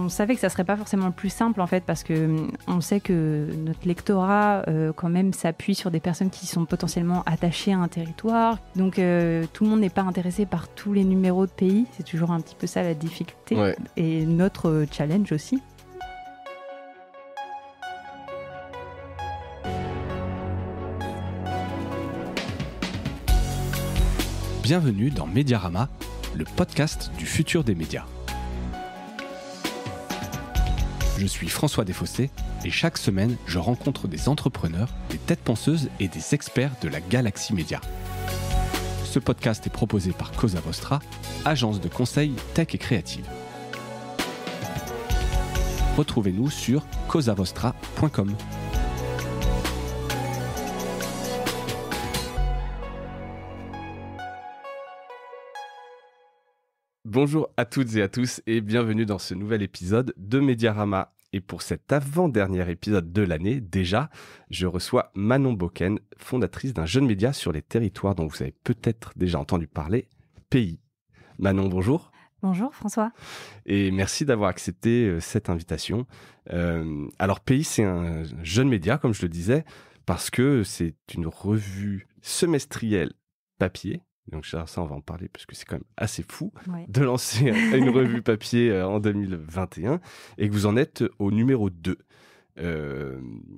on savait que ça serait pas forcément le plus simple en fait, parce que on sait que notre lectorat quand même s'appuie sur des personnes qui sont potentiellement attachées à un territoire. Donc tout le monde n'est pas intéressé par tous les numéros de pays. C'est toujours un petit peu ça la difficulté. Ouais. Et notre challenge aussi. Bienvenue dans Médiarama, le podcast du futur des médias. Je suis François Desfossés et chaque semaine, je rencontre des entrepreneurs, des têtes penseuses et des experts de la galaxie média. Ce podcast est proposé par Cosa Vostra, agence de conseil tech et créative. Retrouvez-nous sur cosavostra.com. Bonjour à toutes et à tous et bienvenue dans ce nouvel épisode de Médiarama. Et pour cet avant-dernier épisode de l'année, déjà, je reçois Manon Boken, fondatrice d'un jeune média sur les territoires dont vous avez peut-être déjà entendu parler, Pays. Manon, bonjour. Bonjour François. Et merci d'avoir accepté cette invitation. Alors Pays, c'est un jeune média, comme je le disais, parce que c'est une revue semestrielle papier. Donc ça, on va en parler parce que c'est quand même assez fou de lancer une revue papier en 2021 et que vous en êtes au numéro 2.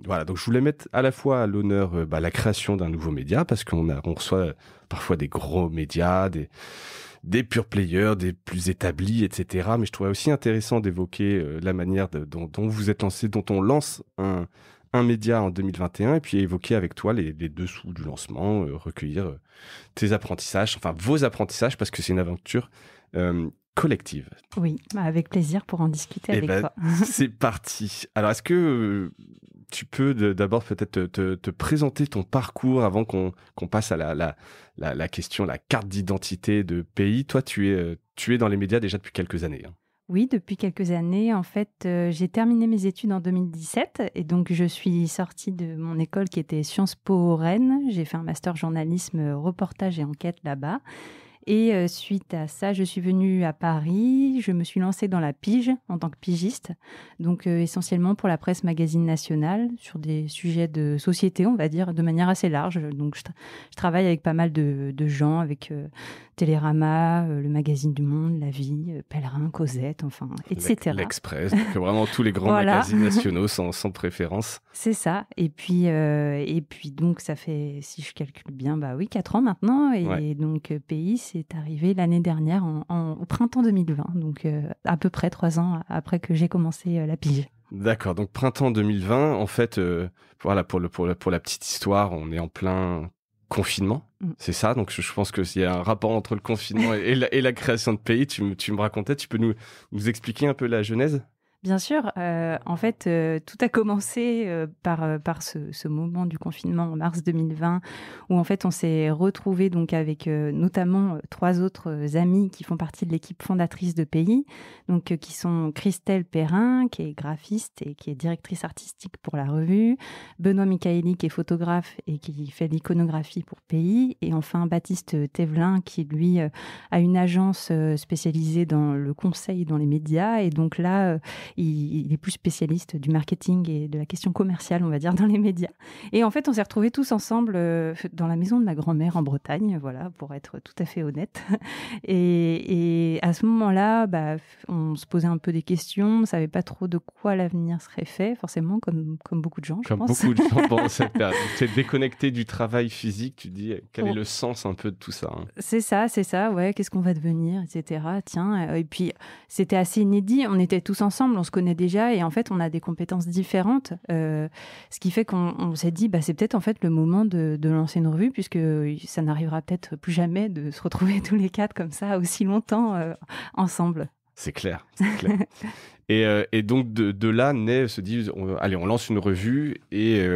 Voilà, donc je voulais mettre à la fois à l'honneur la création d'un nouveau média parce qu'on reçoit parfois des gros médias, des pure players, des plus établis, etc. Mais je trouvais aussi intéressant d'évoquer la manière dont vous êtes lancé, dont on lance un média en 2021 et puis évoquer avec toi les dessous du lancement, recueillir tes apprentissages, enfin vos apprentissages parce que c'est une aventure collective. Oui, avec plaisir pour en discuter avec toi. C'est parti. Alors est-ce que tu peux d'abord peut-être te présenter ton parcours avant qu'on passe à la question, la carte d'identité de Pays. Toi, tu es dans les médias déjà depuis quelques années. Hein. Oui, depuis quelques années. En fait, j'ai terminé mes études en 2017 et donc je suis sortie de mon école qui était Sciences Po Rennes. J'ai fait un master journalisme, reportage et enquête là-bas. Et suite à ça, je suis venue à Paris. Je me suis lancée dans la pige en tant que pigiste, donc essentiellement pour la presse magazine nationale, sur des sujets de société, on va dire, de manière assez large. Donc je travaille avec pas mal de gens, avec Télérama, le magazine du Monde, La Vie, Pèlerin, Cosette, enfin, etc. L'Express, donc vraiment tous les grands voilà. magazines nationaux sans préférence. C'est ça. Et puis donc ça fait, si je calcule bien, 4 ans maintenant. Et donc Pays, c'est arrivé l'année dernière, au printemps 2020. Donc à peu près 3 ans après que j'ai commencé la pige. D'accord. Donc printemps 2020, en fait, voilà pour la petite histoire, on est en plein confinement. C'est ça, donc je pense que s'il y a un rapport entre le confinement et la création de Pays, tu me racontais, tu peux nous expliquer un peu la genèse ? Bien sûr, en fait, tout a commencé par ce moment du confinement en mars 2020, où en fait on s'est retrouvés donc avec notamment 3 autres amis qui font partie de l'équipe fondatrice de Pays, donc qui sont Christelle Perrin, qui est graphiste et qui est directrice artistique pour la revue, Benoît Michaeli, qui est photographe et qui fait l'iconographie pour Pays, et enfin Baptiste Thévelin, qui lui a une agence spécialisée dans le conseil dans les médias, et donc là il est plus spécialiste du marketing et de la question commerciale, on va dire, dans les médias. Et en fait, on s'est retrouvés tous ensemble dans la maison de ma grand-mère en Bretagne, voilà, pour être tout à fait honnête. Et à ce moment-là, on se posait un peu des questions, on ne savait pas trop de quoi l'avenir serait fait, forcément, comme beaucoup de gens, je pense. Comme beaucoup de gens pendant cette période. Tu es déconnecté du travail physique, tu te dis, quel est le sens un peu de tout ça, hein. C'est ça, ouais, qu'est-ce qu'on va devenir, etc. Tiens, et puis, c'était assez inédit, on était tous ensemble, on se connaît déjà et en fait on a des compétences différentes, ce qui fait qu'on s'est dit c'est peut-être en fait le moment de lancer une revue, puisque ça n'arrivera peut-être plus jamais de se retrouver tous les 4 comme ça aussi longtemps ensemble. C'est clair. Et donc de là naît, se dit allez, on lance une revue et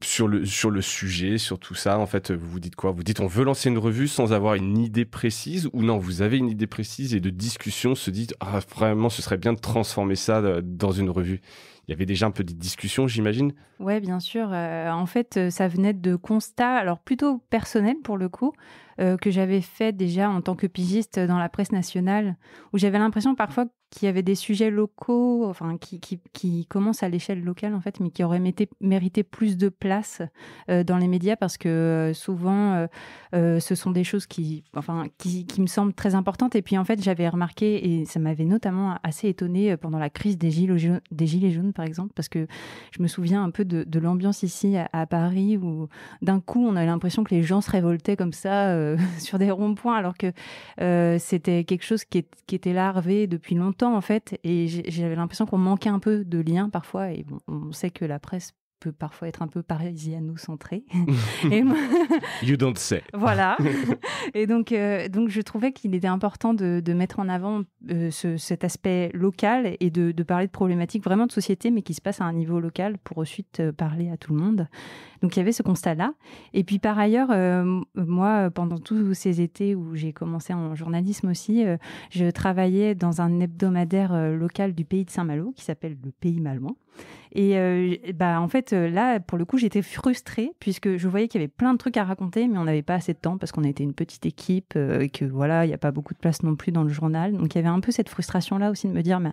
sur le sujet, sur tout ça, en fait, vous vous dites quoi ? Vous dites on veut lancer une revue sans avoir une idée précise, ou non, vous avez une idée précise et de discussion se dit vraiment ce serait bien de transformer ça dans une revue. Il y avait déjà un peu de discussion, j'imagine. Ouais, bien sûr. En fait, ça venait de constats, alors plutôt personnels pour le coup, que j'avais fait déjà en tant que pigiste dans la presse nationale, où j'avais l'impression parfois qu'il y avait des sujets locaux, enfin qui commencent à l'échelle locale en fait, mais qui auraient mérité plus de place dans les médias parce que souvent ce sont des choses qui me semblent très importantes. Et puis en fait, j'avais remarqué, et ça m'avait notamment assez étonnée pendant la crise des gilets jaunes par exemple, parce que je me souviens un peu de l'ambiance ici à Paris où d'un coup on avait l'impression que les gens se révoltaient comme ça sur des ronds-points alors que c'était quelque chose qui était larvé depuis longtemps en fait, et j'avais l'impression qu'on manquait un peu de liens parfois, et bon, on sait que la presse peut parfois être un peu parisiano-centrée. Et moi... You don't say. Voilà. Et donc je trouvais qu'il était important de mettre en avant cet aspect local et de parler de problématiques vraiment de société, mais qui se passent à un niveau local pour ensuite parler à tout le monde. Donc il y avait ce constat-là. Et puis par ailleurs, moi, pendant tous ces étés où j'ai commencé en journalisme aussi, je travaillais dans un hebdomadaire local du pays de Saint-Malo qui s'appelle le Pays Malouin. Et en fait, là, pour le coup, j'étais frustrée puisque je voyais qu'il y avait plein de trucs à raconter, mais on n'avait pas assez de temps parce qu'on était une petite équipe et que voilà, il n'y a pas beaucoup de place non plus dans le journal. Donc il y avait un peu cette frustration-là aussi de me dire, mais,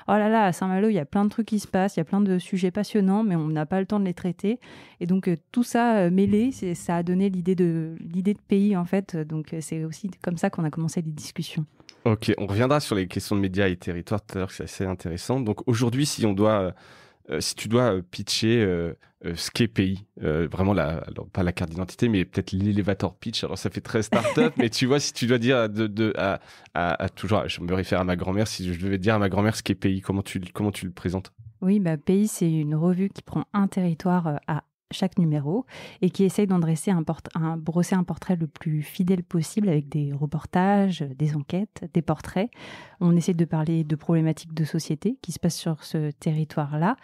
oh là là, à Saint-Malo, il y a plein de trucs qui se passent, il y a plein de sujets passionnants, mais on n'a pas le temps de les traiter. Et donc tout ça mêlé, ça a donné l'idée de pays en fait. Donc c'est aussi comme ça qu'on a commencé les discussions. Ok, on reviendra sur les questions de médias et territoires tout à l'heure, c'est assez intéressant. Donc aujourd'hui, si tu dois pitcher ce qu'est pays, vraiment alors pas la carte d'identité, mais peut-être l'elevator pitch. Alors ça fait très start-up, mais tu vois, si tu dois dire à toujours, je me réfère à ma grand-mère, si je devais dire à ma grand-mère ce qu'est pays, comment tu le présentes? Oui, Pays, c'est une revue qui prend un territoire à chaque numéro et qui essaye d'en dresser brosser un portrait le plus fidèle possible avec des reportages, des enquêtes, des portraits. On essaie de parler de problématiques de société qui se passent sur ce territoire-là.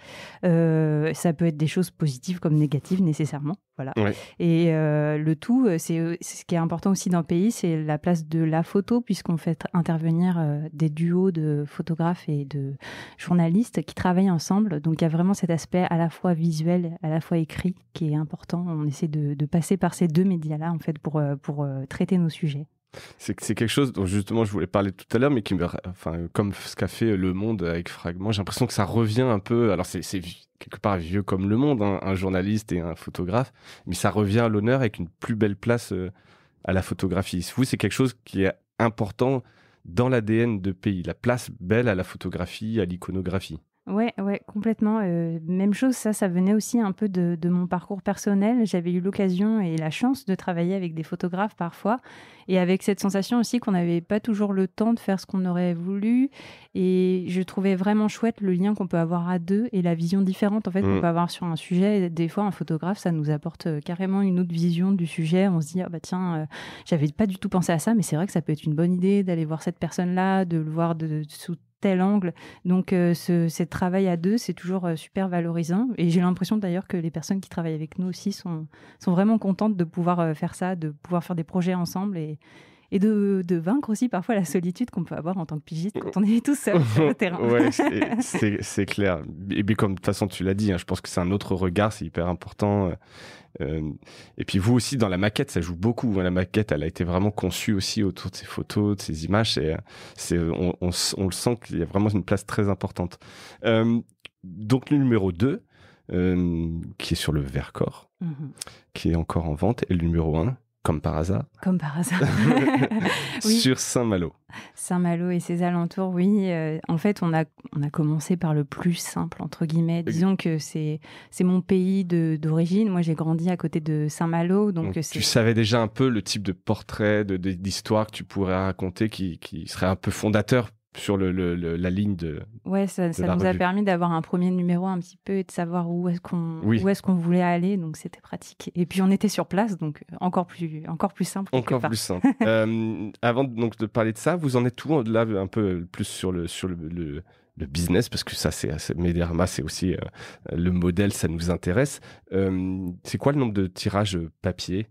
Ça peut être des choses positives comme négatives nécessairement. Voilà. Ouais. Et le tout, c'est ce qui est important aussi dans Pays, c'est la place de la photo, puisqu'on fait intervenir des duos de photographes et de journalistes qui travaillent ensemble. Donc il y a vraiment cet aspect à la fois visuel, à la fois écrit, qui est important. On essaie de passer par ces deux médias-là en fait pour traiter nos sujets. C'est quelque chose dont justement je voulais parler tout à l'heure, mais comme ce qu'a fait Le Monde avec Fragment, j'ai l'impression que ça revient un peu. Alors c'est quelque part vieux comme Le Monde, hein, un journaliste et un photographe, mais ça revient à l'honneur avec une plus belle place à la photographie. Vous, c'est quelque chose qui est important dans l'ADN de Pays, la place belle à la photographie, à l'iconographie. Ouais, complètement. Même chose, ça venait aussi un peu de mon parcours personnel. J'avais eu l'occasion et la chance de travailler avec des photographes parfois, et avec cette sensation aussi qu'on n'avait pas toujours le temps de faire ce qu'on aurait voulu. Et je trouvais vraiment chouette le lien qu'on peut avoir à deux et la vision différente en fait qu'on peut avoir sur un sujet. Des fois, un photographe, ça nous apporte carrément une autre vision du sujet. On se dit, tiens, j'avais pas du tout pensé à ça, mais c'est vrai que ça peut être une bonne idée d'aller voir cette personne-là, de le voir sous tel angle. Donc, ce travail à deux, c'est toujours super valorisant. Et j'ai l'impression d'ailleurs que les personnes qui travaillent avec nous aussi sont vraiment contentes de pouvoir faire ça, de pouvoir faire des projets ensemble et de vaincre aussi parfois la solitude qu'on peut avoir en tant que pigiste quand on est tout seul sur le terrain. Ouais, c'est clair. Et puis comme de toute façon tu l'as dit, hein, je pense que c'est un autre regard, c'est hyper important. Et puis vous aussi dans la maquette, ça joue beaucoup. La maquette, elle a été vraiment conçue aussi autour de ces photos, de ces images. On le sent qu'il y a vraiment une place très importante. Donc le numéro 2, qui est sur le Vercors, qui est encore en vente, et le numéro 1, comme par hasard. Comme par hasard. Oui. Sur Saint-Malo. Saint-Malo et ses alentours, oui. En fait, on a commencé par le plus simple, entre guillemets. Disons que c'est mon pays d'origine. Moi, j'ai grandi à côté de Saint-Malo. Donc tu savais déjà un peu le type de portrait, d'histoire que tu pourrais raconter qui serait un peu fondateur sur la ligne de. Ouais, ça nous a permis d'avoir un premier numéro un petit peu et de savoir où est-ce qu'on voulait aller, donc c'était pratique. Et puis on était sur place, donc encore plus simple. Encore plus simple. Avant donc de parler de ça, vous en êtes où là un peu plus sur le business, parce que ça c'est Mediarama, c'est aussi le modèle, ça nous intéresse. C'est quoi le nombre de tirages papier?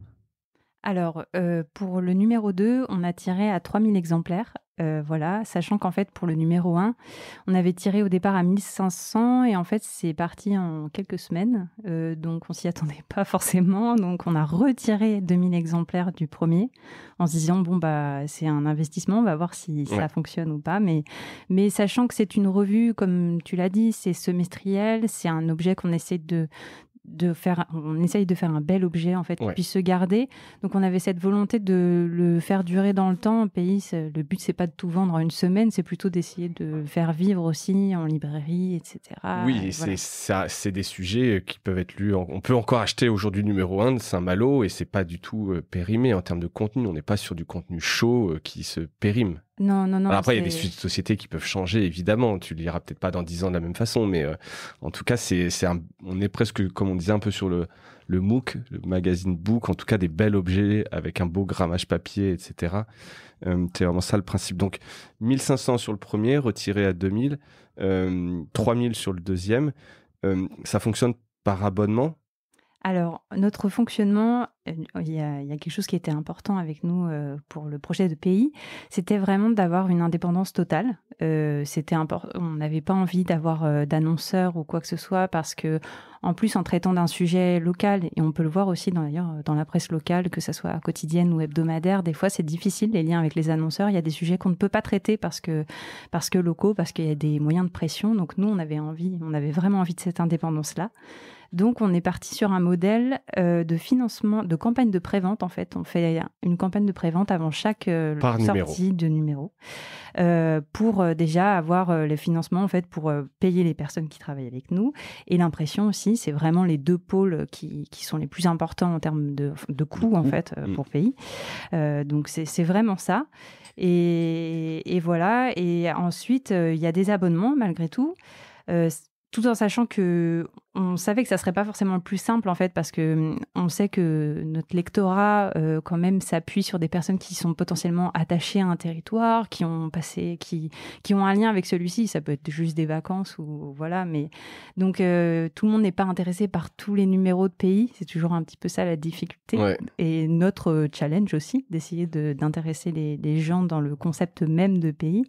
Alors, pour le numéro 2, on a tiré à 3000 exemplaires. voilà, sachant qu'en fait, pour le numéro 1, on avait tiré au départ à 1500 et en fait, c'est parti en quelques semaines. Donc, on s'y attendait pas forcément. Donc, on a retiré 2000 exemplaires du premier en se disant, bon, bah, c'est un investissement, on va voir si ça fonctionne ou pas. Mais sachant que c'est une revue, comme tu l'as dit, c'est semestriel, c'est un objet qu'on essaie on essaye de faire un bel objet en fait qui puisse se garder. Donc on avait cette volonté de le faire durer dans le temps. Pays, le but c'est pas de tout vendre en une semaine, c'est plutôt d'essayer de le faire vivre aussi en librairie, etc. Oui, c'est des sujets qui peuvent être lus. On peut encore acheter aujourd'hui le numéro 1 de Saint-Malo et c'est pas du tout périmé en termes de contenu. On n'est pas sur du contenu chaud qui se périme. Non. Alors après, il y a des sujets de société qui peuvent changer, évidemment. Tu liras peut-être pas dans 10 ans de la même façon, mais en tout cas, on est presque, comme on disait, un peu sur le MOOC, le magazine Book, en tout cas des bels objets avec un beau grammage papier, etc. C'est vraiment ça le principe. Donc, 1500 sur le premier, retiré à 2000, 3000 sur le deuxième. Ça fonctionne par abonnement? Alors, notre fonctionnement, il y a quelque chose qui était important avec nous pour le projet de pays, c'était vraiment d'avoir une indépendance totale. C'était important. On n'avait pas envie d'avoir d'annonceurs ou quoi que ce soit parce que, en plus, en traitant d'un sujet local, et on peut le voir aussi d'ailleurs dans la presse locale, que ça soit quotidienne ou hebdomadaire, des fois c'est difficile les liens avec les annonceurs. Il y a des sujets qu'on ne peut pas traiter parce que locaux, parce qu'il y a des moyens de pression. Donc nous, on avait vraiment envie de cette indépendance-là. Donc, on est parti sur un modèle de financement, de campagne de prévente. En fait, on fait une campagne de prévente avant chaque sortie de numéro pour déjà avoir les financements en fait pour payer les personnes qui travaillent avec nous. Et l'impression aussi, c'est vraiment les deux pôles qui sont les plus importants en termes de coûts en fait pour pays. Donc, c'est vraiment ça. Et voilà. Et ensuite, il y a des abonnements malgré tout. Tout en sachant que on savait que ça serait pas forcément le plus simple en fait parce que on sait que notre lectorat quand même s'appuie sur des personnes qui sont potentiellement attachées à un territoire, qui ont un lien avec celui-ci. Ça peut être juste des vacances ou voilà, mais donc tout le monde n'est pas intéressé par tous les numéros de pays. C'est toujours un petit peu ça la difficulté et notre challenge aussi d'essayer d'intéresser les gens dans le concept même de pays.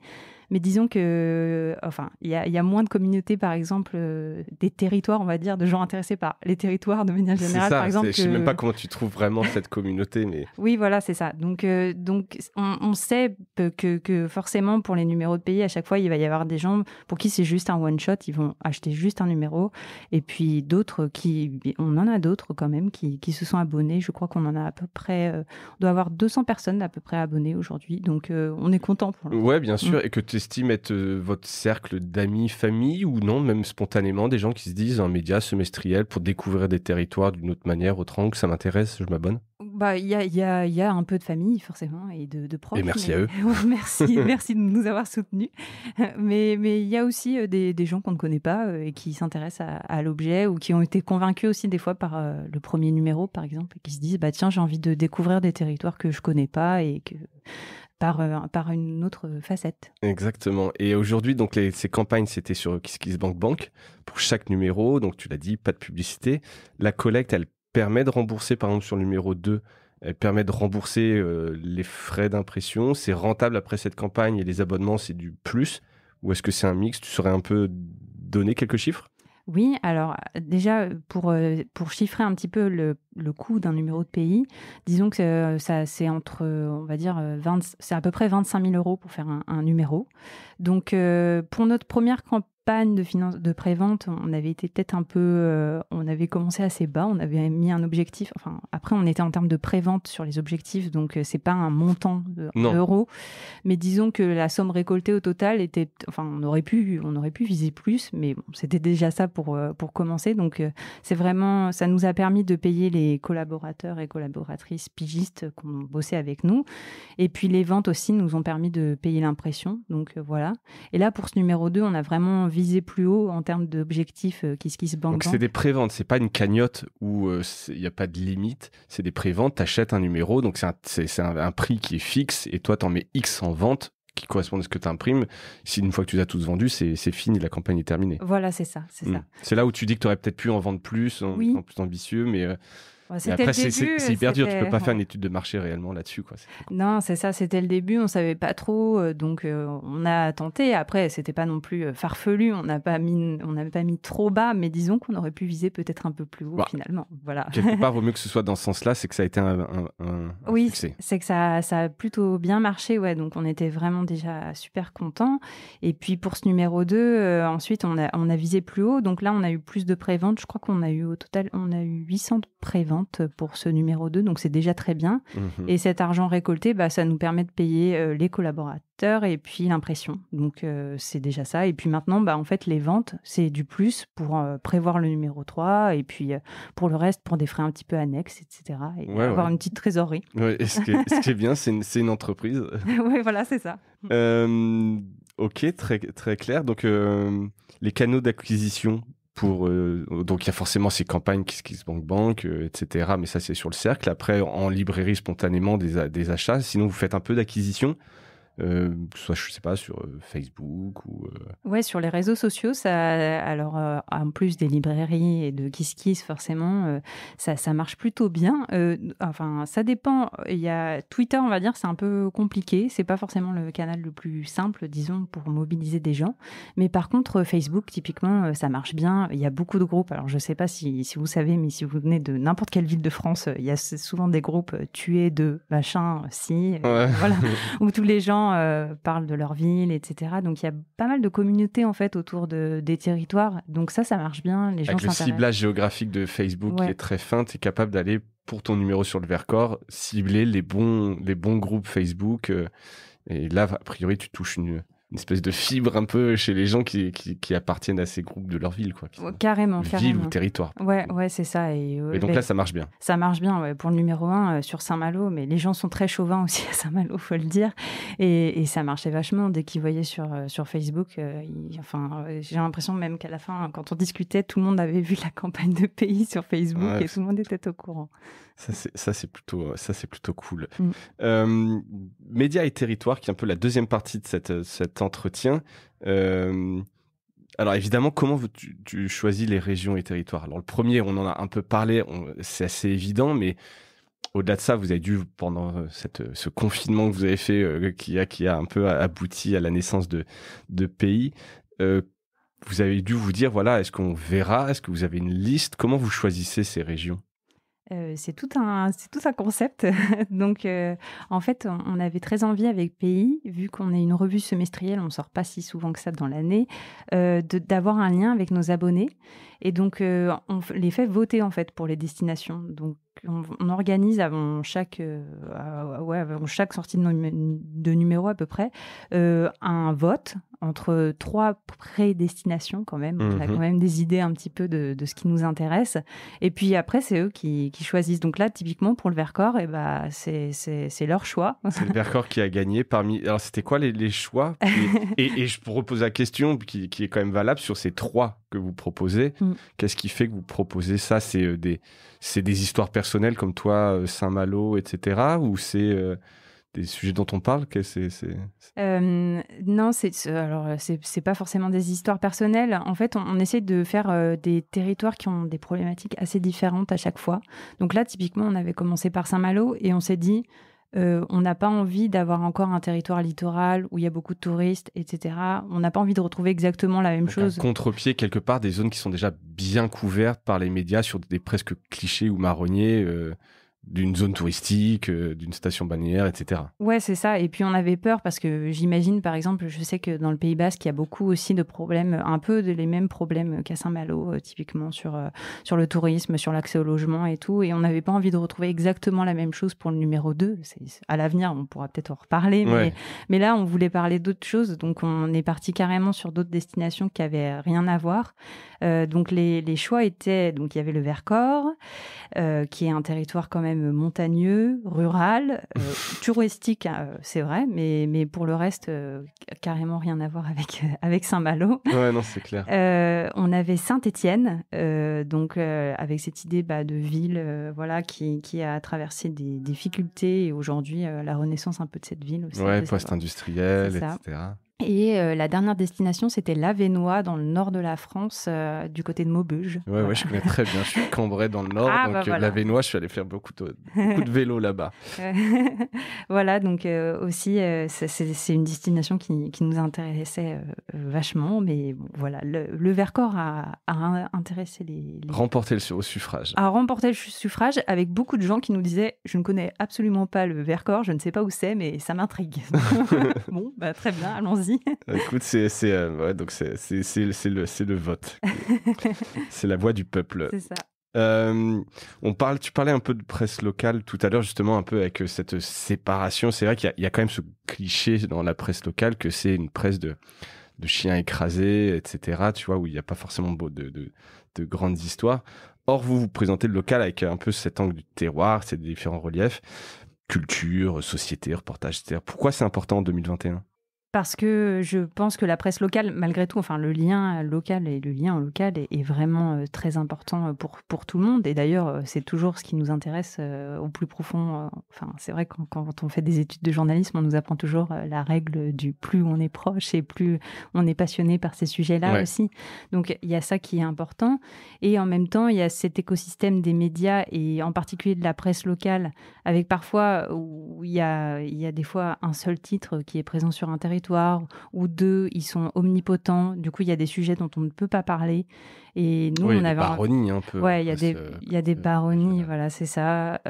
Mais disons que, enfin, il y a moins de communautés, par exemple, des territoires, on va dire, de gens intéressés par les territoires de manière générale, c'est ça, par exemple. Je sais même pas comment tu trouves vraiment cette communauté, mais. Oui, voilà, c'est ça. Donc, on sait que forcément, pour les numéros de pays, à chaque fois, il va y avoir des gens pour qui c'est juste un one shot, ils vont acheter juste un numéro, et puis d'autres on en a d'autres quand même qui se sont abonnés. Je crois qu'on en a à peu près, on doit avoir 200 personnes à peu près abonnées aujourd'hui. Donc, on est content pour l'instant. Ouais, bien sûr, et que tu estimes être votre cercle d'amis, famille, ou non, même spontanément, des gens qui se disent un média semestriel pour découvrir des territoires d'une autre manière, autre angle, ça m'intéresse, je m'abonne. Bah, il y a un peu de famille, forcément, et de proches. Et merci à eux. merci de nous avoir soutenus. Mais il y a aussi des gens qu'on ne connaît pas et qui s'intéressent à l'objet ou qui ont été convaincus aussi des fois par le premier numéro, par exemple, et qui se disent, bah tiens, j'ai envie de découvrir des territoires que je connais pas et que par une autre facette. Exactement. Et aujourd'hui, donc ces campagnes, c'était sur KissKissBankBank pour chaque numéro. Donc tu l'as dit, pas de publicité. La collecte, elle permet de rembourser, par exemple sur le numéro 2, elle permet de rembourser les frais d'impression. C'est rentable après cette campagne et les abonnements, c'est du plus. Ou est-ce que c'est un mix? Tu saurais un peu donner quelques chiffres? Oui, alors déjà, pour chiffrer un petit peu le coût d'un numéro de pays, disons que ça, c'est entre, on va dire, c'est à peu près 25 000 € pour faire un numéro. Donc, pour notre première campagne de prévente, on avait été peut-être un peu, on avait commencé assez bas, on avait mis un objectif, enfin, après on était en termes de prévente sur les objectifs, donc c'est pas un montant d'euros, mais disons que la somme récoltée au total était, enfin, on aurait pu viser plus, mais bon, c'était déjà ça pour commencer, donc c'est vraiment, ça nous a permis de payer les collaborateurs et collaboratrices pigistes qui ont bossé avec nous, et puis les ventes aussi nous ont permis de payer l'impression, donc voilà. Et là, pour ce numéro 2, on a vraiment visé plus haut en termes d'objectifs KissKissBankBank. Donc c'est des préventes, c'est pas une cagnotte où il n'y a pas de limite, c'est des préventes, t'achètes un numéro, donc c'est un prix qui est fixe et toi t'en mets X en vente qui correspond à ce que tu imprimes. Si une fois que tu les as tous vendus, c'est fini, la campagne est terminée. Voilà, c'est ça. C'est là où tu dis que tu aurais peut-être pu en vendre plus, en plus ambitieux, mais Mais après, c'est hyper dur. Tu peux pas faire une étude de marché réellement là-dessus, quoi. Non, c'est ça. C'était le début. On savait pas trop, donc on a tenté. Après, c'était pas non plus farfelu. On n'avait pas mis trop bas, mais disons qu'on aurait pu viser peut-être un peu plus haut finalement. Voilà. Quelque part, vaut mieux que ce soit dans ce sens-là, c'est que ça a été un succès. C'est que ça a plutôt bien marché, ouais. Donc on était vraiment déjà super contents. Et puis pour ce numéro 2, ensuite on a visé plus haut. Donc là, on a eu plus de préventes. Je crois qu'on a eu au total, 800 préventes pour ce numéro 2, donc c'est déjà très bien. Et cet argent récolté, ça nous permet de payer les collaborateurs et puis l'impression. Donc c'est déjà ça. Et puis maintenant, en fait, les ventes, c'est du plus pour prévoir le numéro 3 et puis pour le reste, pour des frais un petit peu annexes, etc. Et avoir une petite trésorerie. Ouais, et ce qui est bien, c'est une entreprise. Oui, voilà, c'est ça. Ok, très, très clair. Donc, les canaux d'acquisition, donc il y a forcément ces campagnes KissKissBankBank, etc. Mais ça, c'est sur le cercle. Après, en librairie, spontanément, des achats. Sinon, vous faites un peu d'acquisition, soit, je sais pas, sur Facebook ou... Ouais, sur les réseaux sociaux, alors en plus des librairies et de KissKiss, forcément, ça marche plutôt bien. Enfin, ça dépend. Il y a Twitter, on va dire, c'est un peu compliqué. C'est pas forcément le canal le plus simple, disons, pour mobiliser des gens. Mais par contre, Facebook, typiquement, ça marche bien. Il y a beaucoup de groupes. Alors, je sais pas si vous savez, mais si vous venez de n'importe quelle ville de France, il y a souvent des groupes tués de machin, voilà, où tous les gens parlent de leur ville, etc. Donc il y a pas mal de communautés en fait autour des territoires. Donc ça marche bien. Les gens Avec le s'intéressent. ciblage géographique de Facebook qui est très fin, tu es capable d'aller pour ton numéro sur le Vercors, cibler les bons groupes Facebook. Et là, a priori, tu touches une espèce de fibre un peu chez les gens qui appartiennent à ces groupes de leur ville, quoi. Carrément. Ville ou territoire. Ouais, c'est ça. Et donc là, ça marche bien. Ça marche bien, ouais. Pour le numéro 1, sur Saint-Malo, mais les gens sont très chauvins aussi à Saint-Malo, faut le dire. Et ça marchait vachement dès qu'ils voyaient sur Facebook. J'ai l'impression même qu'à la fin, quand on discutait, tout le monde avait vu la campagne de pays sur Facebook et tout le monde était au courant. Ça, c'est plutôt cool. Médias et territoires, qui est un peu la deuxième partie de cet entretien. Alors évidemment, comment tu choisis les régions et territoires? Alors le premier, on en a un peu parlé, c'est assez évident, mais au-delà de ça, vous avez dû, pendant ce confinement que vous avez fait, qui a un peu abouti à la naissance de pays, vous avez dû vous dire, voilà, est-ce qu'on verra? Est-ce que vous avez une liste? Comment vous choisissez ces régions? C'est tout un concept. Donc, en fait, on avait très envie avec Pays, vu qu'on est une revue semestrielle, on sort pas si souvent que ça dans l'année, d'avoir un lien avec nos abonnés. Et donc, on les fait voter en fait pour les destinations. Donc, on organise avant chaque sortie de numéro à peu près un vote entre 3 prédestinations quand même. On a quand même des idées un petit peu de ce qui nous intéresse. Et puis après, c'est eux qui choisissent. Donc là, typiquement pour le Vercors, c'est leur choix. C'est le Vercors qui a gagné parmi... Alors c'était quoi les choix? et je peux reposer la question qui est quand même valable sur ces 3 que vous proposez. Qu'est-ce qui fait que vous proposez ça? C'est des histoires personnelles comme toi, Saint-Malo, etc. Ou c'est des sujets dont on parle? Non, c'est pas forcément des histoires personnelles. En fait, on essaie de faire des territoires qui ont des problématiques assez différentes à chaque fois. Donc là, typiquement, on avait commencé par Saint-Malo et on s'est dit... on n'a pas envie d'avoir encore un territoire littoral où il y a beaucoup de touristes, etc. On n'a pas envie de retrouver exactement la même chose. Un contre-pied, quelque part, des zones qui sont déjà bien couvertes par les médias sur des presque clichés ou marronniers d'une zone touristique, d'une station balnéaire, etc. Ouais, c'est ça. Et puis, on avait peur parce que j'imagine, par exemple, je sais que dans le Pays Basque, il y a beaucoup aussi de problèmes, un peu les mêmes problèmes qu'à Saint-Malo, typiquement sur le tourisme, sur l'accès au logement et tout. Et on n'avait pas envie de retrouver exactement la même chose pour le numéro 2. À l'avenir, on pourra peut-être en reparler. Mais là, on voulait parler d'autres choses. Donc, on est parti carrément sur d'autres destinations qui n'avaient rien à voir. Donc, les choix étaient... Donc, il y avait le Vercors, qui est un territoire quand même montagneux, rural, touristique, c'est vrai, mais pour le reste, carrément rien à voir avec Saint-Malo. Ouais, non, c'est clair. On avait Saint-Étienne, donc avec cette idée de ville, qui a traversé des difficultés et aujourd'hui la renaissance un peu de cette ville aussi. Ouais, post-industrielle, etc. Et la dernière destination, c'était l'Avesnois, dans le nord de la France, du côté de Maubeuge. Ouais, Voilà. ouais, je connais très bien. Je suis de Cambrai dans le nord, Ah, donc bah voilà. l'Avesnois, je suis allé faire beaucoup de vélo là-bas. Voilà, donc aussi, c'est une destination qui nous intéressait vachement, mais bon, voilà, le Vercors a intéressé Remporter au suffrage. a remporté le suffrage, avec beaucoup de gens qui nous disaient « Je ne connais absolument pas le Vercors, je ne sais pas où c'est, mais ça m'intrigue. » Bon, bah, très bien, allons-y. Écoute, ouais, donc c'est le vote. C'est la voix du peuple. C'est ça. Tu parlais un peu de presse locale tout à l'heure, justement, un peu avec cette séparation. C'est vrai qu'il y a quand même ce cliché dans la presse locale que c'est une presse de chiens écrasés, etc. Tu vois, où il n'y a pas forcément de grandes histoires. Or, vous présentez le local avec un peu cet angle du terroir, ces différents reliefs, culture, société, reportage, etc. Pourquoi c'est important en 2021 ? Parce que je pense que la presse locale, malgré tout, enfin le lien local et le lien local est vraiment très important pour tout le monde. Et d'ailleurs, c'est toujours ce qui nous intéresse au plus profond. Enfin, c'est vrai que quand on fait des études de journalisme, on nous apprend toujours la règle du plus on est proche et plus on est passionné par ces sujets-là aussi. Donc, il y a ça qui est important. Et en même temps, il y a cet écosystème des médias et en particulier de la presse locale, avec parfois où il y a des fois un seul titre qui est présent sur un territoire, ou deux, ils sont omnipotents. Du coup, il y a des sujets dont on ne peut pas parler. Et nous, on avait baronnies un peu. Ouais, il y a des baronnies, voilà, c'est ça.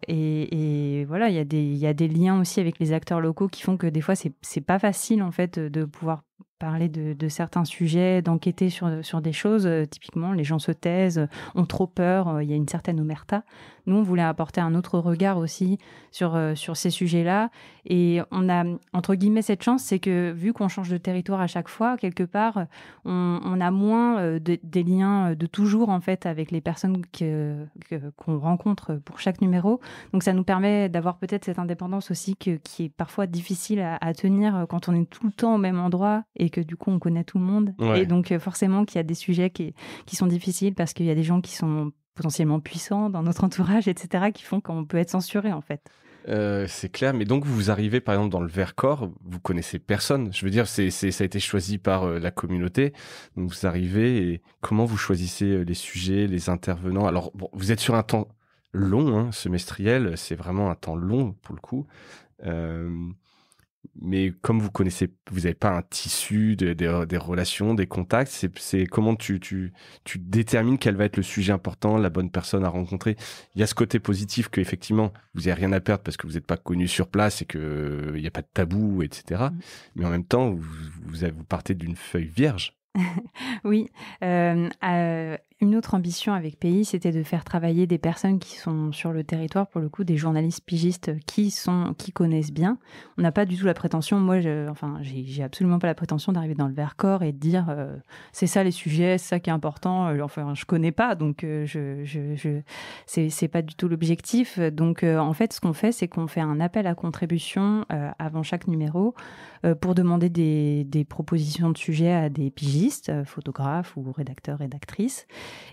Et voilà, il y a des liens aussi avec les acteurs locaux qui font que des fois, c'est pas facile en fait de pouvoir parler de certains sujets, d'enquêter sur des choses. Typiquement, les gens se taisent, ont trop peur, il y a une certaine omerta. Nous, on voulait apporter un autre regard aussi sur ces sujets-là. Et on a, entre guillemets, cette chance, c'est que vu qu'on change de territoire à chaque fois, quelque part, on a moins des liens de toujours, en fait, avec les personnes qu'on rencontre pour chaque numéro. Donc, ça nous permet d'avoir peut-être cette indépendance aussi qui est parfois difficile à tenir quand on est tout le temps au même endroit et que du coup, on connaît tout le monde. Ouais. Et donc, forcément, qu'il y a des sujets qui sont difficiles parce qu'il y a des gens qui sont potentiellement puissants dans notre entourage, etc., qui font qu'on peut être censuré, en fait. C'est clair, mais donc vous arrivez par exemple dans le Vercors, vous connaissez personne. Je veux dire, ça a été choisi par la communauté. Donc vous arrivez et comment vous choisissez les sujets, les intervenants. Alors bon, vous êtes sur un temps long, hein, semestriel, c'est vraiment un temps long pour le coup. Mais comme vous n'avez pas un tissu des relations, des contacts, c'est comment tu détermines quel va être le sujet important, la bonne personne à rencontrer. Il y a ce côté positif que effectivement vous n'avez rien à perdre parce que vous n'êtes pas connu sur place et que il n'y a pas de tabou, etc. Mais en même temps, vous partez d'une feuille vierge. Oui. Une autre ambition avec Pays, c'était de faire travailler des personnes qui sont sur le territoire, pour le coup, des journalistes pigistes qui connaissent bien. On n'a pas du tout la prétention, moi, j'ai absolument pas la prétention d'arriver dans le Vercors et de dire c'est ça les sujets, c'est ça qui est important. Enfin, je connais pas, donc c'est pas du tout l'objectif. Donc, en fait, ce qu'on fait, c'est qu'on fait un appel à contribution avant chaque numéro pour demander des propositions de sujets à des pigistes, photographes ou rédacteurs, rédactrices.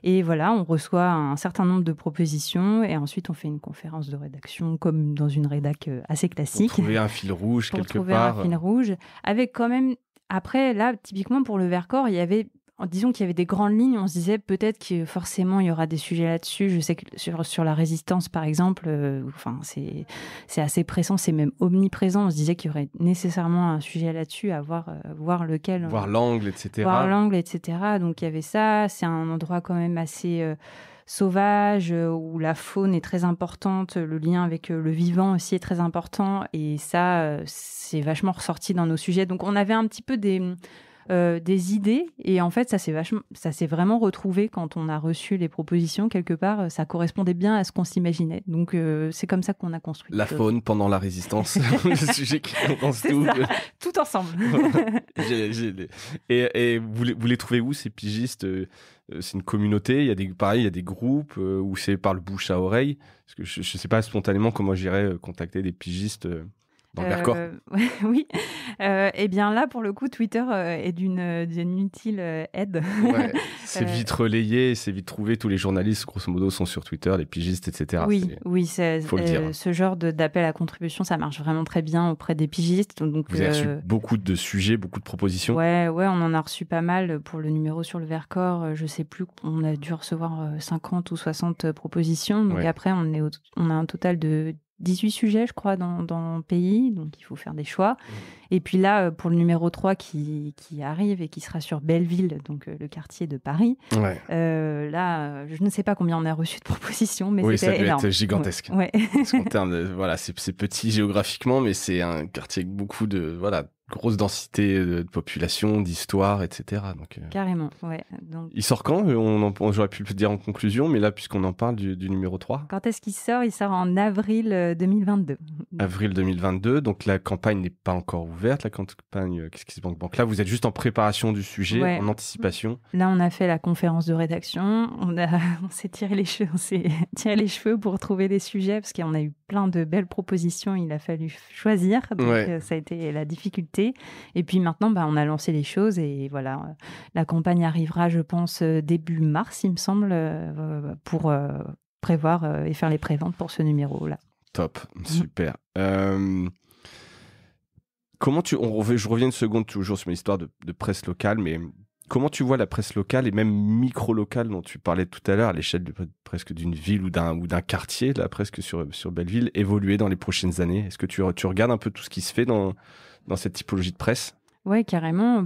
Et voilà, on reçoit un certain nombre de propositions et ensuite on fait une conférence de rédaction comme dans une rédac assez classique. Pour trouver un fil rouge quelque part. Pour trouver un fil rouge. Avec quand même, après là, typiquement pour le Vercors, il y avait, disons qu'il y avait des grandes lignes, on se disait peut-être que forcément il y aura des sujets là-dessus. Je sais que sur la résistance par exemple, c'est assez pressant, c'est même omniprésent. On se disait qu'il y aurait nécessairement un sujet là-dessus, à voir lequel. Voir l'angle, etc. Voir l'angle, etc. Donc il y avait ça, c'est un endroit quand même assez sauvage, où la faune est très importante, le lien avec le vivant aussi est très important, et ça, c'est vachement ressorti dans nos sujets. Donc on avait un petit peu des idées, et en fait ça s'est vraiment retrouvé quand on a reçu les propositions. Quelque part ça correspondait bien à ce qu'on s'imaginait, donc c'est comme ça qu'on a construit la faune pendant la résistance. Le sujet qui pense tout ensemble. Et vous les trouvez où ces pigistes? C'est une communauté, il y a des groupes où c'est par le bouche à oreille, parce que je sais pas spontanément comment j'irais contacter des pigistes. dans le Vercors. Oui. Eh bien là, pour le coup, Twitter est d'une utile aide. Ouais, c'est vite relayé, c'est vite trouvé. Tous les journalistes, grosso modo, sont sur Twitter, les pigistes, etc. Oui, faut le dire. Ce genre d'appel à contribution, ça marche vraiment très bien auprès des pigistes. Donc, vous avez reçu beaucoup de sujets, beaucoup de propositions. Ouais, on en a reçu pas mal pour le numéro sur le Vercors. Je sais plus, on a dû recevoir 50 ou 60 propositions. Donc après, on a un total de 18 sujets, je crois, dans le pays. Donc, il faut faire des choix. Et puis là, pour le numéro 3 qui arrive et qui sera sur Belleville, donc le quartier de Paris, là, je ne sais pas combien on a reçu de propositions, mais c'était énorme. Ça doit être gigantesque. Ouais. Parce qu'en termes de, c'est petit géographiquement, mais c'est un quartier avec beaucoup de, grosse densité de population, d'histoire, etc. Donc, carrément, ouais. Donc... Il sort quand j'aurais pu le dire en conclusion, mais là, puisqu'on en parle du numéro 3. Quand est-ce qu'il sort ? Il sort en avril 2022. Avril 2022, donc la campagne n'est pas encore ouverte. La campagne Qu'est-ce qui se banque ? Donc là, vous êtes juste en préparation du sujet, en anticipation. Là, on a fait la conférence de rédaction. On s'est tiré les cheveux pour trouver des sujets, parce qu'on a eu plein de belles propositions. Il a fallu choisir. Donc, ça a été la difficulté. Et puis maintenant, on a lancé les choses et voilà, la campagne arrivera, je pense, début mars, il me semble, pour prévoir et faire les préventes pour ce numéro-là. Top, super. Comment je reviens une seconde toujours sur l'histoire de presse locale, mais comment tu vois la presse locale et même micro-locale dont tu parlais tout à l'heure, à l'échelle presque d'une ville ou d'un quartier, là, presque sur Belleville, évoluer dans les prochaines années ? Est-ce que tu regardes un peu tout ce qui se fait dans cette typologie de presse ? Ouais, carrément.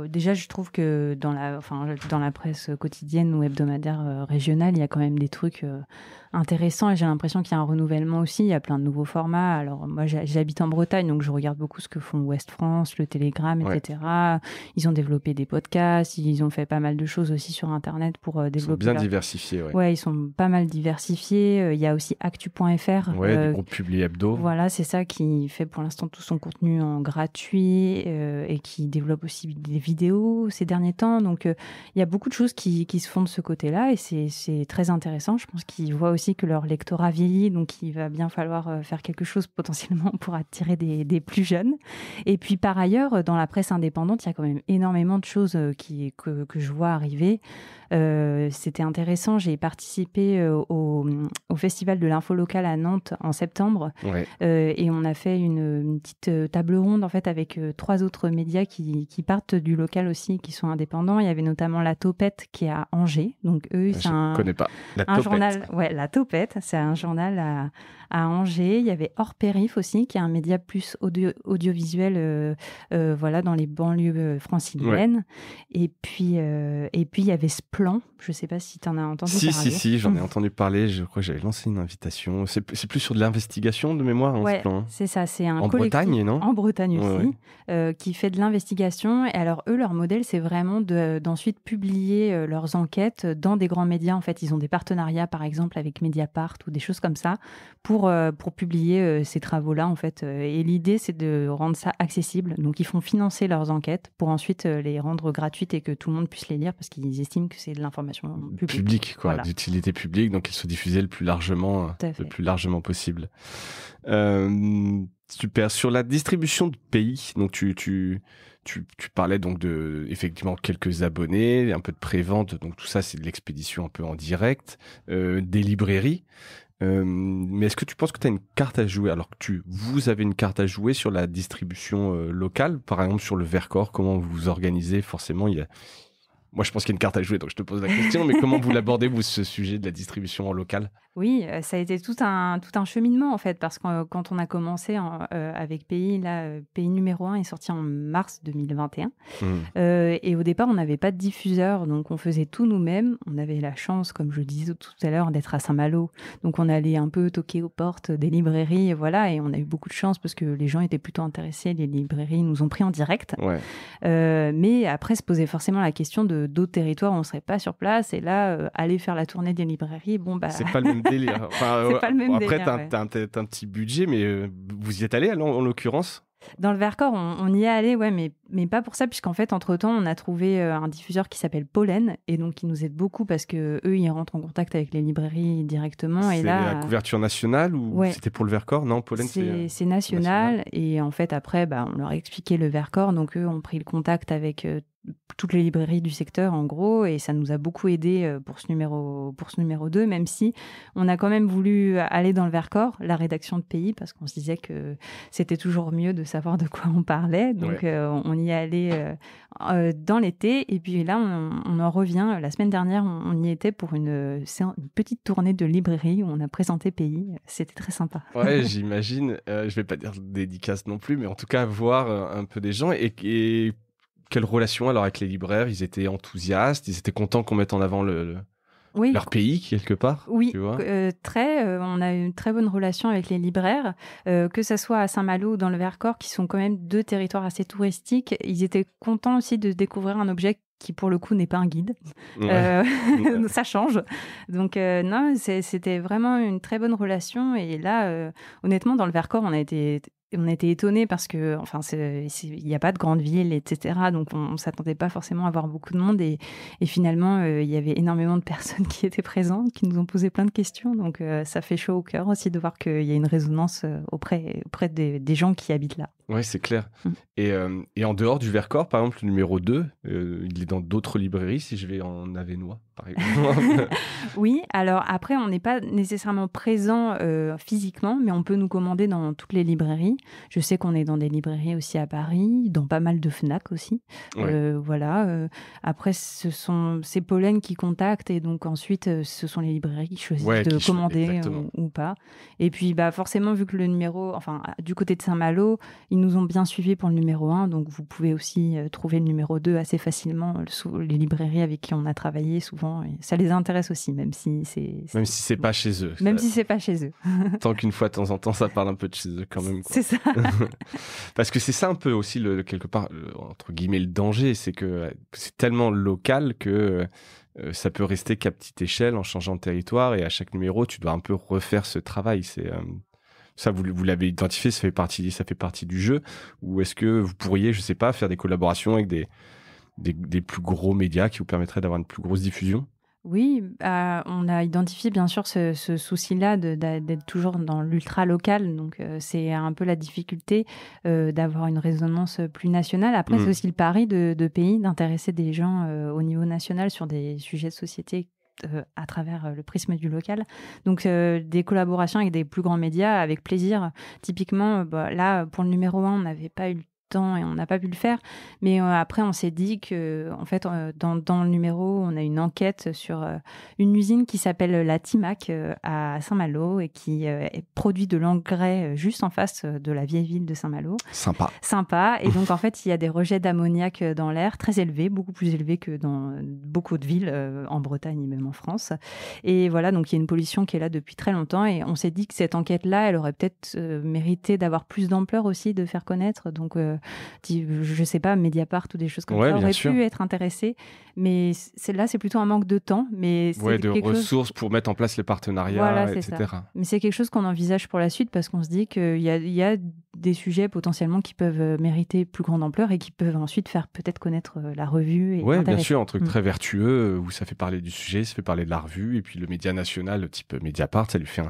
Déjà, je trouve que dans la presse quotidienne ou hebdomadaire régionale, il y a quand même des trucs intéressants et j'ai l'impression qu'il y a un renouvellement aussi. Il y a plein de nouveaux formats. Alors, moi, j'habite en Bretagne, donc je regarde beaucoup ce que font Ouest France, le Télégramme, etc. Ils ont développé des podcasts, ils ont fait pas mal de choses aussi sur Internet pour développer. Ils sont bien diversifiés, Ouais, ils sont pas mal diversifiés. Il y a aussi actu.fr. Ouais, des groupes Publi Hebdo. Voilà, c'est ça qui fait pour l'instant tout son contenu en gratuit et qui développe aussi des vidéos ces derniers temps. Donc, il y a beaucoup de choses qui se font de ce côté-là et c'est très intéressant. Je pense qu'ils voient aussi que leur lectorat vieillit, donc il va bien falloir faire quelque chose potentiellement pour attirer des plus jeunes. Et puis, par ailleurs, dans la presse indépendante, il y a quand même énormément de choses que je vois arriver. C'était intéressant. J'ai participé au Festival de l'info locale à Nantes en septembre et on a fait une petite table ronde en fait avec 3 autres médias qui partent du local aussi, qui sont indépendants. Il y avait notamment La Topette qui est à Angers. Donc eux, c'est connais pas. Un journal. Ouais, La Topette, c'est un journal à Angers. Il y avait Hors Périph aussi, qui est un média plus audiovisuel, dans les banlieues franciliennes. Et puis il y avait Splan. Je ne sais pas si tu en as entendu parler. Si, j'en ai entendu parler. Je crois que j'avais lancé une invitation. C'est plus sur de l'investigation de mémoire, Splan. C'est ça. C'est un en Bretagne, non ? En Bretagne aussi, qui fait de l'investigation. Et alors, eux, leur modèle, c'est vraiment d'ensuite publier leurs enquêtes dans des grands médias. En fait, ils ont des partenariats, par exemple, avec Mediapart ou des choses comme ça, pour publier ces travaux-là, en fait. Et l'idée, c'est de rendre ça accessible. Donc, ils font financer leurs enquêtes pour ensuite les rendre gratuites et que tout le monde puisse les lire parce qu'ils estiment que c'est de l'information publique. D'utilité publique, donc ils se diffusaient le plus largement possible. Super. Sur la distribution de pays, donc tu parlais donc de effectivement quelques abonnés, un peu de prévente, donc tout ça c'est de l'expédition un peu en direct, des librairies. Mais est-ce que tu penses que tu as une carte à jouer, alors que vous avez une carte à jouer sur la distribution locale, par exemple sur le Vercors, comment vous vous organisez ? Forcément, moi je pense qu'il y a une carte à jouer, donc je te pose la question, mais comment vous l'abordez, vous, ce sujet de la distribution en local ? Oui, ça a été tout un cheminement en fait, parce que quand on a commencé avec Pays, Pays numéro 1 est sorti en mars 2021. Et au départ, on n'avait pas de diffuseur, donc on faisait tout nous-mêmes. On avait la chance, comme je disais tout à l'heure, d'être à Saint-Malo. Donc on allait un peu toquer aux portes des librairies, et voilà, et on a eu beaucoup de chance parce que les gens étaient plutôt intéressés. Les librairies nous ont pris en direct. Mais après, se posait forcément la question de d'autres territoires où on ne serait pas sur place. Et là, aller faire la tournée des librairies, c'est pas le même délire. C'est pas le même après, délire. T'as un petit budget, mais vous y êtes allé en l'occurrence ? Dans le Vercors, on y est allé, ouais, mais pas pour ça, puisqu'en fait, entre-temps, on a trouvé un diffuseur qui s'appelle Pollen, et donc qui nous aide beaucoup parce que eux, ils rentrent en contact avec les librairies directement. C'est Et là, la couverture nationale ou ouais, c'était pour le Vercors? Non, Pollen, c'est national. Et en fait, après, on leur a expliqué le Vercors, donc eux ont pris le contact avec toutes les librairies du secteur, en gros, et ça nous a beaucoup aidé pour ce numéro 2, même si on a quand même voulu aller dans le Vercors, la rédaction de Pays, parce qu'on se disait que c'était toujours mieux de savoir de quoi on parlait. Donc, on y est allé dans l'été. Et puis là, on en revient. La semaine dernière, on y était pour une petite tournée de librairie où on a présenté Pays. C'était très sympa. Ouais, j'imagine. Je vais pas dire dédicace non plus, mais en tout cas, voir un peu des gens. Et quelle relation alors avec les libraires? Ils étaient enthousiastes, ils étaient contents qu'on mette en avant leur pays quelque part. Oui, tu vois on a une très bonne relation avec les libraires, que ça soit à Saint-Malo ou dans le Vercors, qui sont quand même 2 territoires assez touristiques. Ils étaient contents aussi de découvrir un objet qui pour le coup n'est pas un guide. Ouais. Ça change. Donc non, c'était vraiment une très bonne relation. Et là, honnêtement, dans le Vercors, on a été étonnés parce que, enfin, il n'y a pas de grande ville, etc. Donc, on ne s'attendait pas forcément à voir beaucoup de monde. Et finalement, il y avait énormément de personnes qui étaient présentes, qui nous ont posé plein de questions. Donc, ça fait chaud au cœur aussi de voir qu'il y a une résonance auprès des gens qui habitent là. Oui, c'est clair. Et en dehors du Vercors, par exemple, le numéro 2, il est dans d'autres librairies, si je vais en Avesnois, par exemple. Oui, alors après, on n'est pas nécessairement présent physiquement, mais on peut nous commander dans toutes les librairies. Je sais qu'on est dans des librairies aussi à Paris, dans pas mal de Fnac aussi. Ouais. Voilà. Après, c'est Pollen qui contacte, et donc ensuite, ce sont les librairies qui choisissent de commander ou pas. Et puis, forcément, vu que le numéro, enfin, du côté de Saint-Malo, ils nous ont bien suivis pour le numéro 1, donc vous pouvez aussi trouver le numéro 2 assez facilement. Les librairies avec qui on a travaillé souvent, et ça les intéresse aussi, même si c'est pas chez eux. Même si c'est pas chez eux. Tant qu'une fois de temps en temps, ça parle un peu de chez eux quand même. Quoi. C'est ça. Parce que c'est ça un peu aussi, quelque part, entre guillemets, le danger, c'est que c'est tellement local que ça peut rester qu'à petite échelle en changeant de territoire, et à chaque numéro, tu dois un peu refaire ce travail. Ça, vous l'avez identifié, ça fait partie du jeu. Ou est-ce que vous pourriez, je sais pas, faire des collaborations avec des plus gros médias qui vous permettraient d'avoir une plus grosse diffusion? Oui, on a identifié bien sûr ce souci-là d'être toujours dans l'ultra local. Donc, c'est un peu la difficulté d'avoir une résonance plus nationale. Après, c'est aussi le pari de Pays d'intéresser des gens au niveau national sur des sujets de société à travers le prisme du local. Donc, des collaborations avec des plus grands médias, avec plaisir. Typiquement, là, pour le numéro 1, on n'avait pas eu le temps et on n'a pas pu le faire. Mais après, on s'est dit que, en fait, dans le numéro, on a une enquête sur une usine qui s'appelle la Timac à Saint-Malo, et qui produit de l'engrais juste en face de la vieille ville de Saint-Malo. Sympa. Et donc, en fait, il y a des rejets d'ammoniac dans l'air très élevés, beaucoup plus élevés que dans beaucoup de villes en Bretagne et même en France. Et voilà, donc il y a une pollution qui est là depuis très longtemps. Et on s'est dit que cette enquête-là, elle aurait peut-être mérité d'avoir plus d'ampleur aussi, de faire connaître. Donc, je sais pas, Mediapart ou des choses comme ça auraient pu être intéressés. Mais c'est plutôt un manque de temps. Mais c'est de ressources pour mettre en place les partenariats, etc. Ça. Mais c'est quelque chose qu'on envisage pour la suite, parce qu'on se dit qu'il y a des sujets potentiellement qui peuvent mériter plus grande ampleur et qui peuvent ensuite faire peut-être connaître la revue. Oui, bien sûr, un truc très vertueux où ça fait parler du sujet, ça fait parler de la revue, et puis le média national type Mediapart, ça lui fait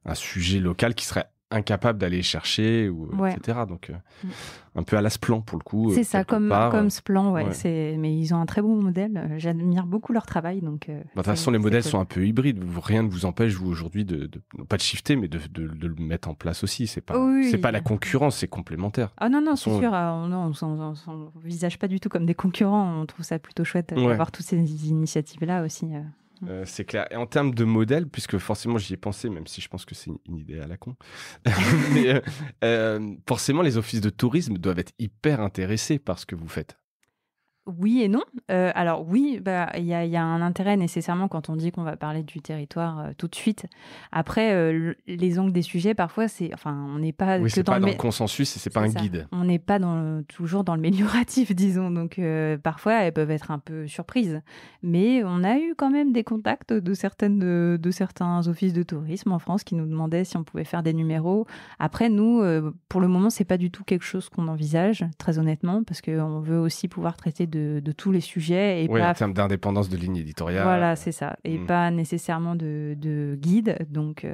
un sujet local qui serait incapable d'aller chercher, etc. Donc, un peu à la Splan pour le coup. C'est ça, comme Splan, ouais. Mais ils ont un très bon modèle. J'admire beaucoup leur travail. Donc, de toute façon, les modèles sont un peu hybrides. Rien ne vous empêche, vous, aujourd'hui, pas de shifter, mais de le mettre en place aussi. C'est pas la concurrence, c'est complémentaire. Ah non, c'est sûr. On ne visage pas du tout comme des concurrents. On trouve ça plutôt chouette d'avoir toutes ces initiatives-là aussi. C'est clair. Et en termes de modèle, puisque forcément j'y ai pensé, même si je pense que c'est une idée à la con, mais forcément les offices de tourisme doivent être hyper intéressés par ce que vous faites. Oui et non. Alors oui, il y a un intérêt nécessairement quand on dit qu'on va parler du territoire tout de suite. Après, les angles des sujets, parfois, on n'est pas Oui, que c'est dans pas le... dans le consensus et c'est pas un ça. guide. On n'est pas toujours dans le mélioratif, disons. Donc, parfois, elles peuvent être un peu surprises. Mais on a eu quand même des contacts de certains offices de tourisme en France qui nous demandaient si on pouvait faire des numéros. Après, nous, pour le moment, c'est pas du tout quelque chose qu'on envisage, très honnêtement, parce qu'on veut aussi pouvoir traiter de tous les sujets. Et Oui, pas... en termes d'indépendance de ligne éditoriale. Voilà, c'est ça. Et pas nécessairement de guide. Donc,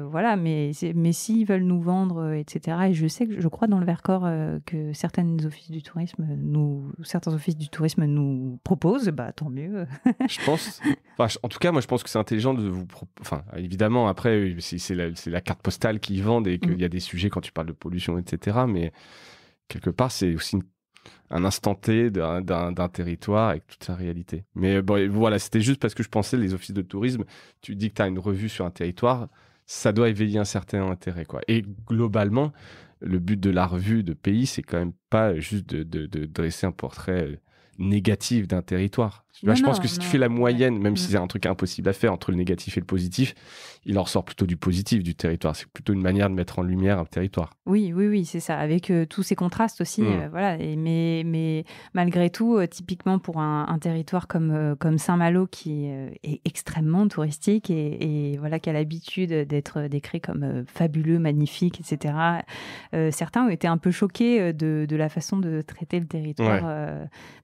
voilà. Mais s'ils veulent nous vendre, etc. Et je crois dans le Vercors que certains offices du tourisme nous proposent, tant mieux. Je pense. En tout cas, moi, je pense que c'est intelligent de vous. Enfin, évidemment, après, c'est la carte postale qu'ils vendent et qu'il y a des sujets quand tu parles de pollution, etc. Mais quelque part, c'est aussi un instant T d'un territoire avec toute sa réalité. Mais bon, voilà, c'était juste parce que je pensais, les offices de tourisme, tu dis que tu as une revue sur un territoire, ça doit éveiller un certain intérêt, quoi. Et globalement, le but de la revue de pays, c'est quand même pas juste de dresser un portrait négatif d'un territoire. Je pense que si tu fais la moyenne, même si c'est un truc impossible à faire entre le négatif et le positif, il en ressort plutôt du positif du territoire. C'est plutôt une manière de mettre en lumière un territoire. Oui, c'est ça, avec tous ces contrastes aussi. Voilà. Mais malgré tout, typiquement pour un territoire comme Saint-Malo, qui est extrêmement touristique et voilà, qui a l'habitude d'être décrit comme fabuleux, magnifique, etc. Certains ont été un peu choqués de la façon de traiter le territoire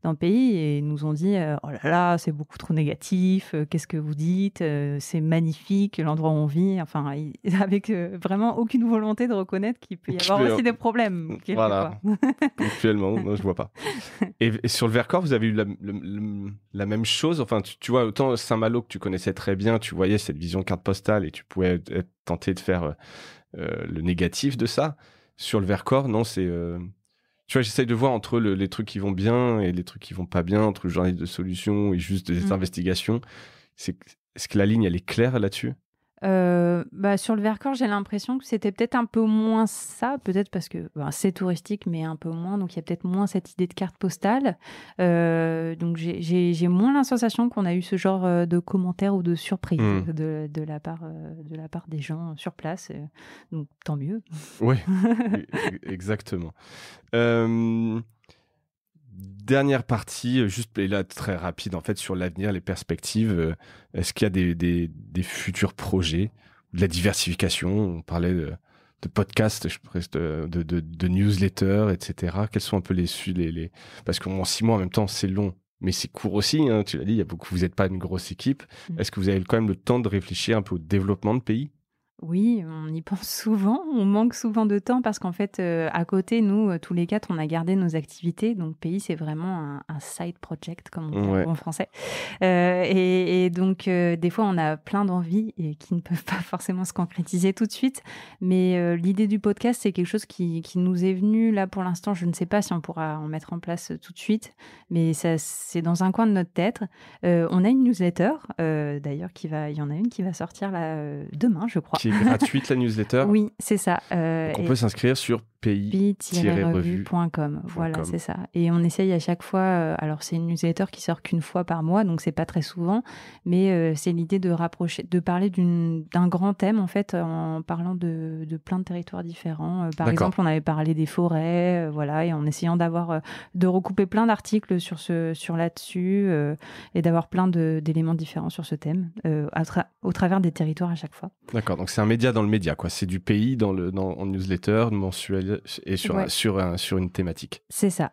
dans le pays et nous ont dit oh là là, c'est beaucoup trop négatif, qu'est-ce que vous dites, c'est magnifique l'endroit où on vit, enfin avec vraiment aucune volonté de reconnaître qu'il peut y avoir aussi des problèmes. Voilà, ponctuellement, non, je vois pas. Et sur le Vercors, vous avez eu la même chose, enfin tu vois, autant Saint-Malo que tu connaissais très bien, tu voyais cette vision carte postale et tu pouvais être tenté de faire le négatif de ça. Sur le Vercors, non, c'est... Tu vois, j'essaye de voir entre les trucs qui vont bien et les trucs qui vont pas bien, entre le journaliste de solutions et juste des investigations. Est-ce que la ligne, elle est claire là-dessus ? Sur le Vercors, j'ai l'impression que c'était peut-être un peu moins ça, peut-être parce que c'est touristique, mais un peu moins, donc il y a peut-être moins cette idée de carte postale. Donc j'ai moins la sensation qu'on a eu ce genre de commentaires ou de surprises de la part des gens sur place. Donc tant mieux. Oui, exactement. Dernière partie, juste et là très rapide en fait sur l'avenir, les perspectives. Est-ce qu'il y a des futurs projets, de la diversification? On parlait de podcasts, de newsletters, etc. Quels sont un peu les... Parce qu'en 6 mois en même temps c'est long, mais c'est court aussi. Hein, tu l'as dit, il y a beaucoup. Vous n'êtes pas une grosse équipe. Est-ce que vous avez quand même le temps de réfléchir un peu au développement de pays? Oui, on y pense souvent. On manque souvent de temps parce qu'en fait, à côté, nous, tous les 4, on a gardé nos activités. Donc, pays, c'est vraiment un side project, comme on dit en français. Et donc, des fois, on a plein d'envies et qui ne peuvent pas forcément se concrétiser tout de suite. Mais l'idée du podcast, c'est quelque chose qui nous est venu. Là, pour l'instant, je ne sais pas si on pourra en mettre en place tout de suite. Mais ça, c'est dans un coin de notre tête. On a une newsletter, d'ailleurs, il y en a une qui va sortir là, demain, je crois. Gratuite la newsletter. Oui, c'est ça. Donc on peut s'inscrire sur pays-revue.com. Voilà, c'est ça. Et on essaye à chaque fois. Alors c'est une newsletter qui sort qu'une fois par mois, donc c'est pas très souvent, mais c'est l'idée de parler d'un grand thème en fait, en parlant de plein de territoires différents. Par exemple, on avait parlé des forêts, voilà, et en essayant de recouper plein d'articles sur là-dessus et d'avoir plein d'éléments différents sur ce thème au travers des territoires à chaque fois. D'accord, donc c'est un média dans le média, quoi. C'est du pays en newsletter mensuel et sur une thématique. C'est ça,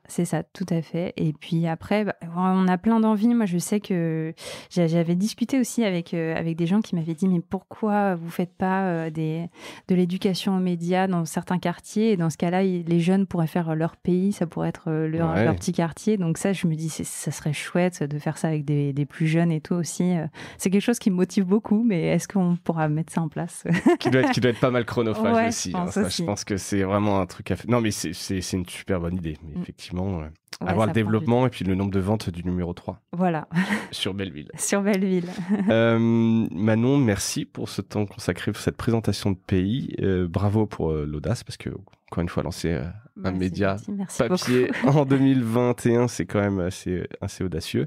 tout à fait. Et puis après, on a plein d'envies. Moi, je sais que j'avais discuté aussi avec des gens qui m'avaient dit mais pourquoi vous faites pas de l'éducation aux médias dans certains quartiers? Et dans ce cas-là, les jeunes pourraient faire leur pays, ça pourrait être leur petit quartier. Donc ça, je me dis, ça serait chouette de faire ça avec des plus jeunes et tout aussi. C'est quelque chose qui me motive beaucoup, mais est-ce qu'on pourra mettre ça en place? qui doit être pas mal chronophage aussi. Je pense Je pense que c'est vraiment un truc à faire. Non, mais c'est une super bonne idée. Mais effectivement, Ouais, avoir ça le prend du développement et puis le nombre de ventes du numéro 3 Voilà, sur Belleville. sur Belleville. Manon, merci pour ce temps consacré pour cette présentation de pays. Bravo pour l'audace, parce que, encore une fois, lancer un C'est média gentil, merci papier beaucoup. en 2021, c'est quand même assez audacieux.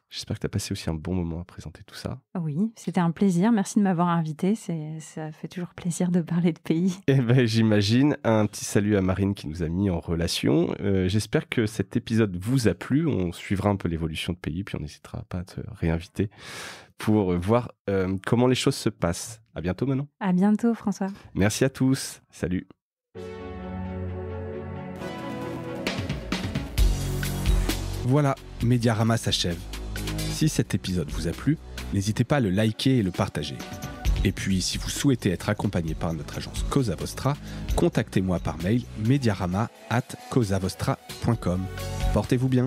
J'espère que tu as passé aussi un bon moment à présenter tout ça. Oui, c'était un plaisir. Merci de m'avoir invité. Ça fait toujours plaisir de parler de pays. Eh ben, j'imagine. Un petit salut à Marine qui nous a mis en relation. J'espère que cet épisode vous a plu. On suivra un peu l'évolution de pays, puis on n'hésitera pas à te réinviter pour voir comment les choses se passent. À bientôt, Manon. À bientôt, François. Merci à tous. Salut. Voilà, Mediarama s'achève. Si cet épisode vous a plu, n'hésitez pas à le liker et le partager. Et puis, si vous souhaitez être accompagné par notre agence Cosa Vostra, contactez-moi par mail mediarama@cosavostra.com. Portez-vous bien.